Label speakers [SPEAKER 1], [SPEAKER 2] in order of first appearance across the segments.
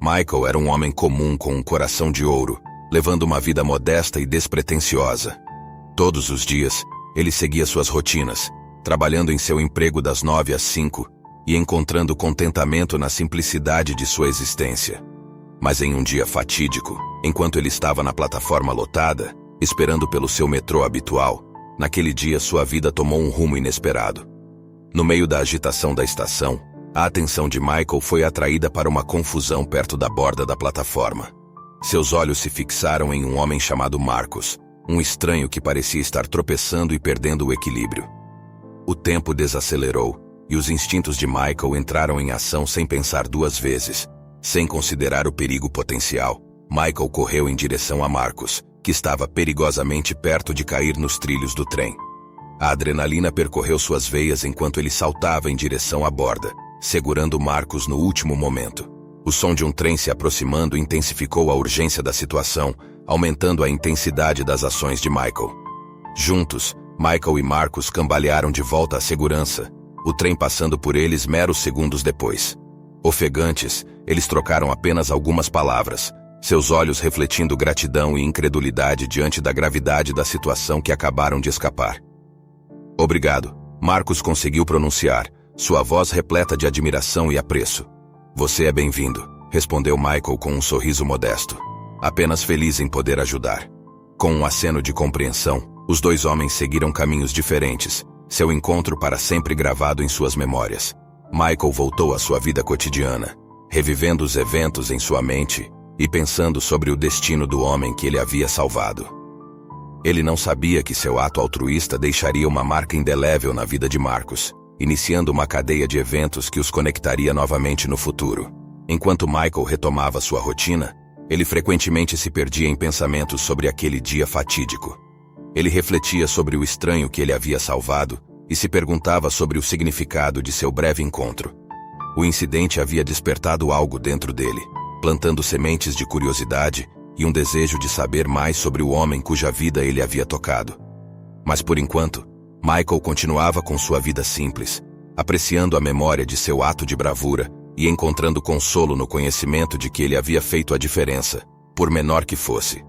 [SPEAKER 1] Michael era um homem comum com um coração de ouro, levando uma vida modesta e despretensiosa. Todos os dias, ele seguia suas rotinas, trabalhando em seu emprego das 9 às 5 e encontrando contentamento na simplicidade de sua existência. Mas em um dia fatídico, enquanto ele estava na plataforma lotada, esperando pelo seu metrô habitual, naquele dia sua vida tomou um rumo inesperado. No meio da agitação da estação, a atenção de Michael foi atraída para uma confusão perto da borda da plataforma. Seus olhos se fixaram em um homem chamado Marcos, um estranho que parecia estar tropeçando e perdendo o equilíbrio. O tempo desacelerou, e os instintos de Michael entraram em ação sem pensar duas vezes. Sem considerar o perigo potencial, Michael correu em direção a Marcos, que estava perigosamente perto de cair nos trilhos do trem. A adrenalina percorreu suas veias enquanto ele saltava em direção à borda, segurando Marcos no último momento. O som de um trem se aproximando intensificou a urgência da situação, aumentando a intensidade das ações de Michael. Juntos, Michael e Marcos cambalearam de volta à segurança, o trem passando por eles meros segundos depois. Ofegantes, eles trocaram apenas algumas palavras, seus olhos refletindo gratidão e incredulidade diante da gravidade da situação que acabaram de escapar. "Obrigado", Marcos conseguiu pronunciar, sua voz repleta de admiração e apreço. "Você é bem-vindo", respondeu Michael com um sorriso modesto. Apenas feliz em poder ajudar. Com um aceno de compreensão, os dois homens seguiram caminhos diferentes, seu encontro para sempre gravado em suas memórias. Michael voltou à sua vida cotidiana, revivendo os eventos em sua mente e pensando sobre o destino do homem que ele havia salvado. Ele não sabia que seu ato altruísta deixaria uma marca indelével na vida de Marcos, iniciando uma cadeia de eventos que os conectaria novamente no futuro. Enquanto Michael retomava sua rotina, ele frequentemente se perdia em pensamentos sobre aquele dia fatídico. Ele refletia sobre o estranho que ele havia salvado e se perguntava sobre o significado de seu breve encontro. O incidente havia despertado algo dentro dele, plantando sementes de curiosidade e um desejo de saber mais sobre o homem cuja vida ele havia tocado. Mas por enquanto, Michael continuava com sua vida simples, apreciando a memória de seu ato de bravura e encontrando consolo no conhecimento de que ele havia feito a diferença, por menor que fosse.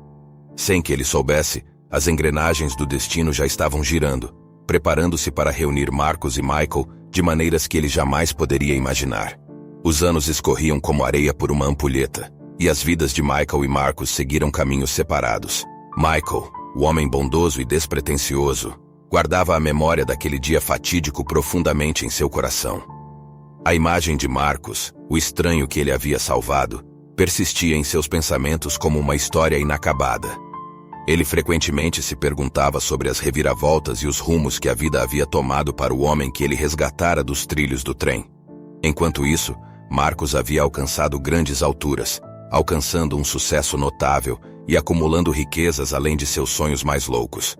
[SPEAKER 1] Sem que ele soubesse, as engrenagens do destino já estavam girando, preparando-se para reunir Marcos e Michael de maneiras que ele jamais poderia imaginar. Os anos escorriam como areia por uma ampulheta, e as vidas de Michael e Marcos seguiram caminhos separados. Michael, o homem bondoso e despretensioso, guardava a memória daquele dia fatídico profundamente em seu coração. A imagem de Marcos, o estranho que ele havia salvado, persistia em seus pensamentos como uma história inacabada. Ele frequentemente se perguntava sobre as reviravoltas e os rumos que a vida havia tomado para o homem que ele resgatara dos trilhos do trem. Enquanto isso, Marcos havia alcançado grandes alturas, alcançando um sucesso notável e acumulando riquezas além de seus sonhos mais loucos.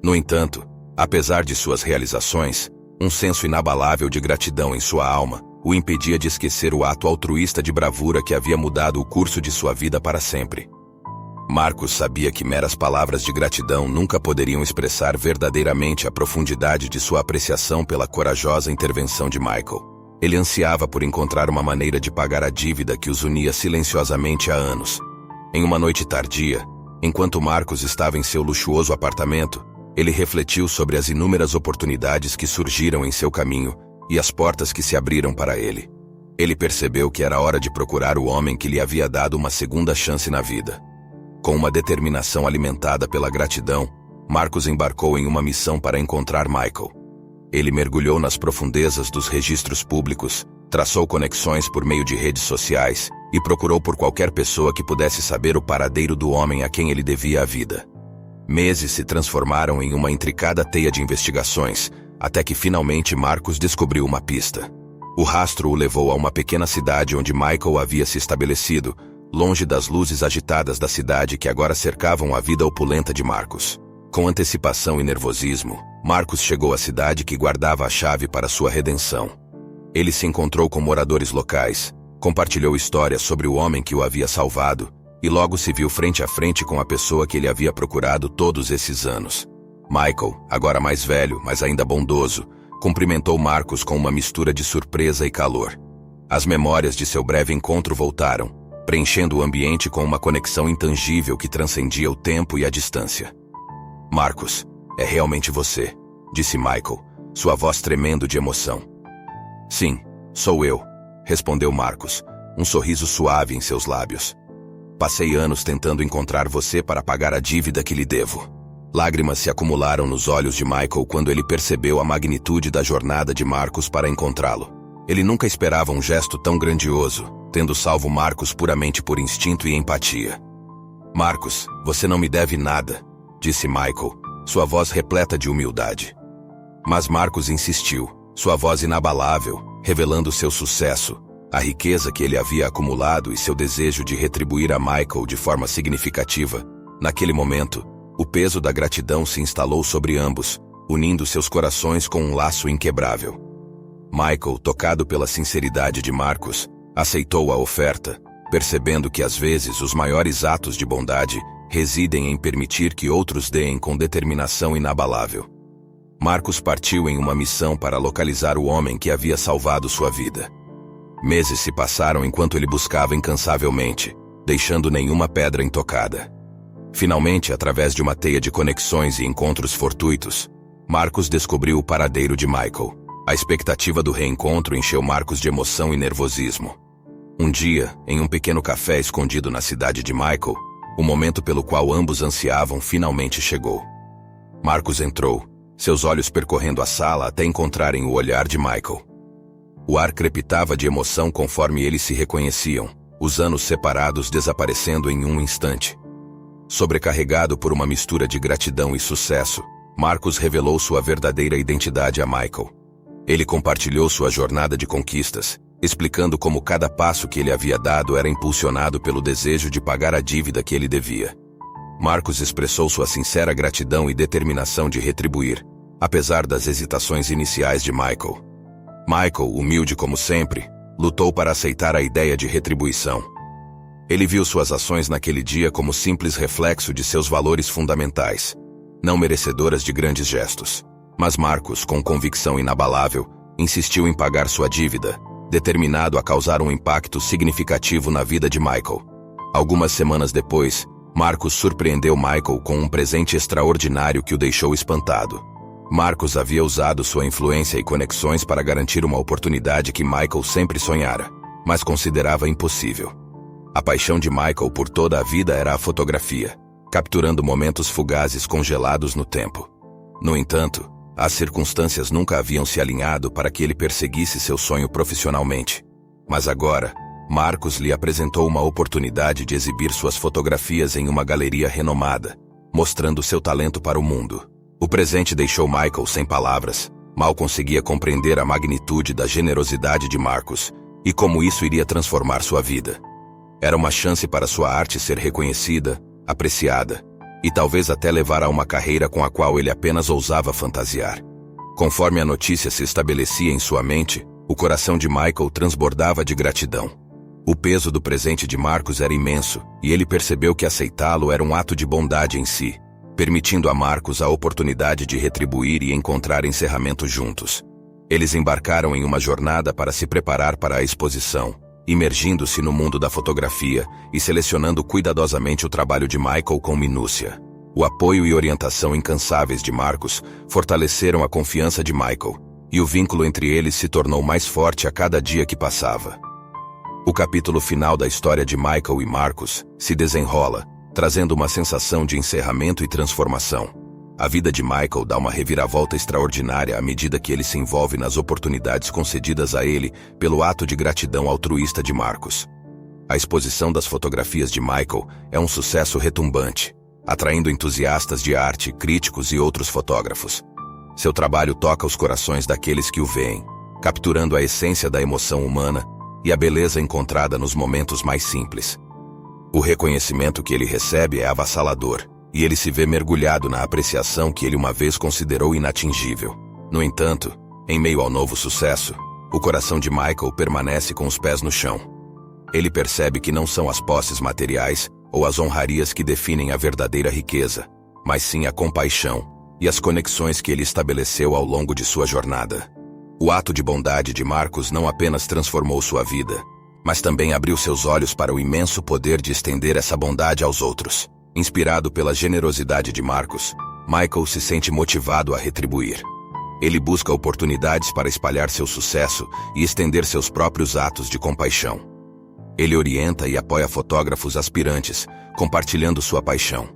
[SPEAKER 1] No entanto, apesar de suas realizações, um senso inabalável de gratidão em sua alma o impedia de esquecer o ato altruísta de bravura que havia mudado o curso de sua vida para sempre. Marcos sabia que meras palavras de gratidão nunca poderiam expressar verdadeiramente a profundidade de sua apreciação pela corajosa intervenção de Michael. Ele ansiava por encontrar uma maneira de pagar a dívida que os unia silenciosamente há anos. Em uma noite tardia, enquanto Marcos estava em seu luxuoso apartamento, ele refletiu sobre as inúmeras oportunidades que surgiram em seu caminho e as portas que se abriram para ele. Ele percebeu que era hora de procurar o homem que lhe havia dado uma segunda chance na vida. Com uma determinação alimentada pela gratidão, Marcos embarcou em uma missão para encontrar Michael. Ele mergulhou nas profundezas dos registros públicos, traçou conexões por meio de redes sociais e procurou por qualquer pessoa que pudesse saber o paradeiro do homem a quem ele devia a vida. Meses se transformaram em uma intricada teia de investigações, até que finalmente Marcos descobriu uma pista. O rastro o levou a uma pequena cidade onde Michael havia se estabelecido, longe das luzes agitadas da cidade que agora cercavam a vida opulenta de Marcos. Com antecipação e nervosismo, Marcos chegou à cidade que guardava a chave para sua redenção. Ele se encontrou com moradores locais, compartilhou histórias sobre o homem que o havia salvado, e logo se viu frente a frente com a pessoa que ele havia procurado todos esses anos. Michael, agora mais velho, mas ainda bondoso, cumprimentou Marcos com uma mistura de surpresa e calor. As memórias de seu breve encontro voltaram, preenchendo o ambiente com uma conexão intangível que transcendia o tempo e a distância. "Marcus, é realmente você", disse Michael, sua voz tremendo de emoção. "Sim, sou eu", respondeu Marcus, um sorriso suave em seus lábios. "Passei anos tentando encontrar você para pagar a dívida que lhe devo." Lágrimas se acumularam nos olhos de Michael quando ele percebeu a magnitude da jornada de Marcus para encontrá-lo. Ele nunca esperava um gesto tão grandioso, tendo salvo Marcus puramente por instinto e empatia. "Marcus, você não me deve nada", disse Michael, sua voz repleta de humildade. Mas Marcus insistiu, sua voz inabalável, revelando seu sucesso, a riqueza que ele havia acumulado e seu desejo de retribuir a Michael de forma significativa. Naquele momento, o peso da gratidão se instalou sobre ambos, unindo seus corações com um laço inquebrável. Michael, tocado pela sinceridade de Marcus, aceitou a oferta, percebendo que às vezes os maiores atos de bondade residem em permitir que outros deem com determinação inabalável. Marcus partiu em uma missão para localizar o homem que havia salvado sua vida. Meses se passaram enquanto ele buscava incansavelmente, deixando nenhuma pedra intocada. Finalmente, através de uma teia de conexões e encontros fortuitos, Marcus descobriu o paradeiro de Michael. A expectativa do reencontro encheu Marcus de emoção e nervosismo. Um dia, em um pequeno café escondido na cidade de Michael, o momento pelo qual ambos ansiavam finalmente chegou. Marcus entrou, seus olhos percorrendo a sala até encontrarem o olhar de Michael. O ar crepitava de emoção conforme eles se reconheciam, os anos separados desaparecendo em um instante. Sobrecarregado por uma mistura de gratidão e sucesso, Marcus revelou sua verdadeira identidade a Michael. Ele compartilhou sua jornada de conquistas, explicando como cada passo que ele havia dado era impulsionado pelo desejo de pagar a dívida que ele devia. Marcus expressou sua sincera gratidão e determinação de retribuir, apesar das hesitações iniciais de Michael. Michael, humilde como sempre, lutou para aceitar a ideia de retribuição. Ele viu suas ações naquele dia como simples reflexo de seus valores fundamentais, não merecedoras de grandes gestos. Mas Marcus, com convicção inabalável, insistiu em pagar sua dívida, determinado a causar um impacto significativo na vida de Michael. Algumas semanas depois, Marcus surpreendeu Michael com um presente extraordinário que o deixou espantado. Marcus havia usado sua influência e conexões para garantir uma oportunidade que Michael sempre sonhara, mas considerava impossível. A paixão de Michael por toda a vida era a fotografia, capturando momentos fugazes congelados no tempo. No entanto, as circunstâncias nunca haviam se alinhado para que ele perseguisse seu sonho profissionalmente. Mas agora, Marcus lhe apresentou uma oportunidade de exibir suas fotografias em uma galeria renomada, mostrando seu talento para o mundo. O presente deixou Michael sem palavras, mal conseguia compreender a magnitude da generosidade de Marcus e como isso iria transformar sua vida. Era uma chance para sua arte ser reconhecida, apreciada, e talvez até levar a uma carreira com a qual ele apenas ousava fantasiar. Conforme a notícia se estabelecia em sua mente, o coração de Michael transbordava de gratidão. O peso do presente de Marcus era imenso, e ele percebeu que aceitá-lo era um ato de bondade em si, permitindo a Marcus a oportunidade de retribuir e encontrar encerramento juntos. Eles embarcaram em uma jornada para se preparar para a exposição, imergindo-se no mundo da fotografia e selecionando cuidadosamente o trabalho de Michael com minúcia. O apoio e orientação incansáveis de Marcus fortaleceram a confiança de Michael, e o vínculo entre eles se tornou mais forte a cada dia que passava. O capítulo final da história de Michael e Marcus se desenrola, trazendo uma sensação de encerramento e transformação. A vida de Michael dá uma reviravolta extraordinária à medida que ele se envolve nas oportunidades concedidas a ele pelo ato de gratidão altruísta de Marcus. A exposição das fotografias de Michael é um sucesso retumbante, atraindo entusiastas de arte, críticos e outros fotógrafos. Seu trabalho toca os corações daqueles que o veem, capturando a essência da emoção humana e a beleza encontrada nos momentos mais simples. O reconhecimento que ele recebe é avassalador, e ele se vê mergulhado na apreciação que ele uma vez considerou inatingível. No entanto, em meio ao novo sucesso, o coração de Michael permanece com os pés no chão. Ele percebe que não são as posses materiais ou as honrarias que definem a verdadeira riqueza, mas sim a compaixão e as conexões que ele estabeleceu ao longo de sua jornada. O ato de bondade de Marcus não apenas transformou sua vida, mas também abriu seus olhos para o imenso poder de estender essa bondade aos outros. Inspirado pela generosidade de Marcus, Michael se sente motivado a retribuir. Ele busca oportunidades para espalhar seu sucesso e estender seus próprios atos de compaixão. Ele orienta e apoia fotógrafos aspirantes, compartilhando sua paixão.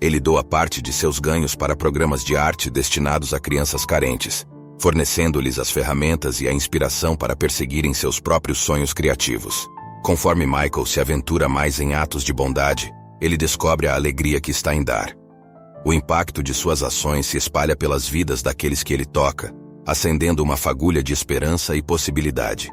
[SPEAKER 1] Ele doa parte de seus ganhos para programas de arte destinados a crianças carentes, fornecendo-lhes as ferramentas e a inspiração para perseguirem seus próprios sonhos criativos. Conforme Michael se aventura mais em atos de bondade, ele descobre a alegria que está em dar. O impacto de suas ações se espalha pelas vidas daqueles que ele toca, acendendo uma fagulha de esperança e possibilidade.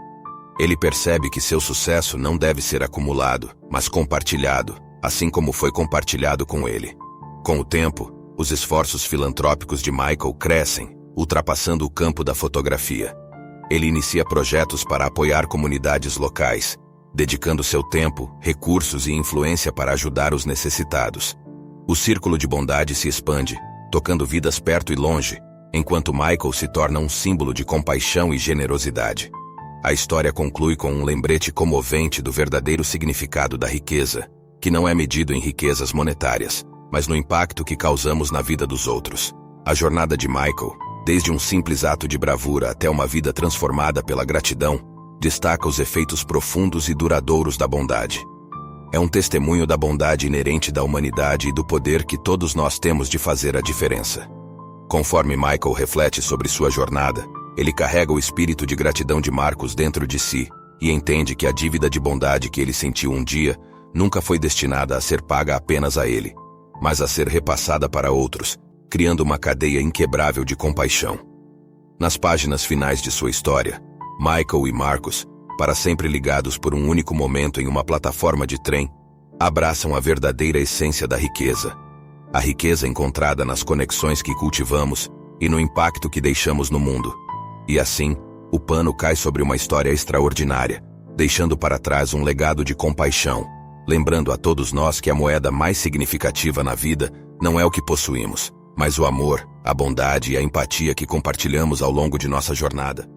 [SPEAKER 1] Ele percebe que seu sucesso não deve ser acumulado, mas compartilhado, assim como foi compartilhado com ele. Com o tempo, os esforços filantrópicos de Michael crescem, ultrapassando o campo da fotografia. Ele inicia projetos para apoiar comunidades locais, dedicando seu tempo, recursos e influência para ajudar os necessitados. O círculo de bondade se expande, tocando vidas perto e longe, enquanto Michael se torna um símbolo de compaixão e generosidade. A história conclui com um lembrete comovente do verdadeiro significado da riqueza, que não é medido em riquezas monetárias, mas no impacto que causamos na vida dos outros. A jornada de Michael, desde um simples ato de bravura até uma vida transformada pela gratidão, destaca os efeitos profundos e duradouros da bondade. É um testemunho da bondade inerente da humanidade e do poder que todos nós temos de fazer a diferença. Conforme Michael reflete sobre sua jornada, ele carrega o espírito de gratidão de Marcus dentro de si e entende que a dívida de bondade que ele sentiu um dia nunca foi destinada a ser paga apenas a ele, mas a ser repassada para outros, criando uma cadeia inquebrável de compaixão. Nas páginas finais de sua história, Michael e Marcus, para sempre ligados por um único momento em uma plataforma de trem, abraçam a verdadeira essência da riqueza. A riqueza encontrada nas conexões que cultivamos e no impacto que deixamos no mundo. E assim, o pano cai sobre uma história extraordinária, deixando para trás um legado de compaixão, lembrando a todos nós que a moeda mais significativa na vida não é o que possuímos, mas o amor, a bondade e a empatia que compartilhamos ao longo de nossa jornada.